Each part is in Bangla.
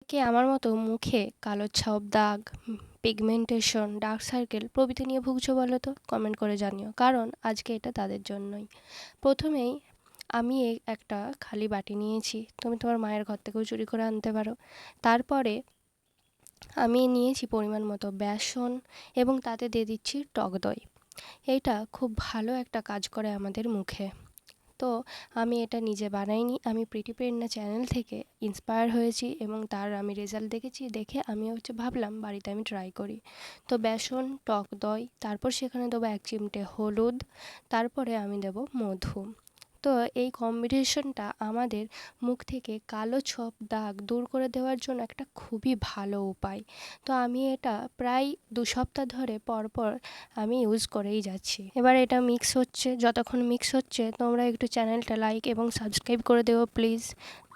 কে আমার মতো মুখে কালো ছাপ, দাগ, পিগমেন্টেশন, ডার্ক সার্কেল প্রভৃতি নিয়ে ভুগছো বলো তো? কমেন্ট করে জানিও, কারণ আজকে এটা তাদের জন্যই। প্রথমেই আমি একটা খালি বাটি নিয়েছি, তুমি তোমার মায়ের ঘর থেকেও চুরি করে আনতে পারো। তারপরে আমি নিয়েছি পরিমাণ মতো বেসন এবং তাতে দিয়ে দিচ্ছি টক দই। এইটা খুব ভালো একটা কাজ করে আমাদের মুখে। তো আমি এটা নিজে বানাইনি, আমি প্রীতি প্রেরণা চ্যানেল থেকে ইন্সপায়ার হয়েছি এবং তার আমি রেজাল্ট দেখেছি, দেখে আমি ভাবলাম বাড়িতে আমি ট্রাই করি। তো বেসন, টক দই, তারপর সেখানে দেবো 1 চিমটে হলুদ, তারপরে আমি দেবো মধু। তো এই কম্বিনেশনটা আমাদের মুখ থেকে কালো ছোপ, দাগ দূর করে দেওয়ার জন্য একটা খুবই ভালো উপায়। তো আমি এটা প্রায় 2 সপ্তাহ ধরে পরপর আমি ইউজ করেই যাচ্ছি। এবার এটা মিক্স হচ্ছে, যতক্ষণ মিক্স হচ্ছে তোমরা একটু চ্যানেলটা লাইক এবং সাবস্ক্রাইব করে দেবো প্লিজ।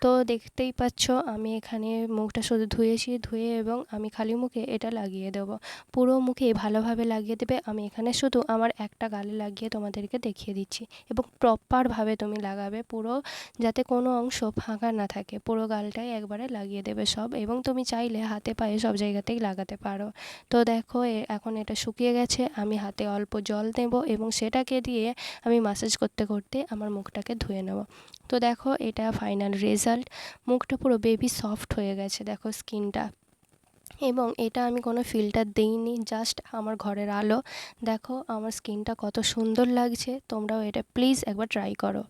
তো দেখতেই পাচ্ছ আমি এখানে মুখটা শুধু ধুয়েছি, ধুয়ে এবং আমি খালি মুখে এটা লাগিয়ে দেবো। পুরো মুখে ভালোভাবে লাগিয়ে দেবে। আমি এখানে শুধু আমার একটা গালে লাগিয়ে তোমাদেরকে দেখিয়ে দিচ্ছি এবং প্রপারভাবে তুমি লাগাবে, পুরো যাতে কোনো অংশ ফাঁকা না থাকে, পুরো গালটাই একবারে লাগিয়ে দেবে সব, এবং তুমি চাইলে হাতে পায়ে সব জায়গাতেই লাগাতে পারো। তো দেখো এখন এটা শুকিয়ে গেছে, আমি হাতে অল্প জল দেবো এবং সেটাকে দিয়ে আমি ম্যাসাজ করতে করতে আমার মুখটাকে ধুয়ে নেব। তো দেখো এটা ফাইনাল রেজাল্ট, মুখটা পুরো বেবি সফট হয়ে গেছে দেখো স্কিনটা। এবং এটা আমি কোনো ফিল্টার দিইনি, জাস্ট আমার ঘরের আলো। দেখো আমার স্কিনটা কত সুন্দর লাগছে, তোমরাও এটা প্লিজ একবার ট্রাই করো।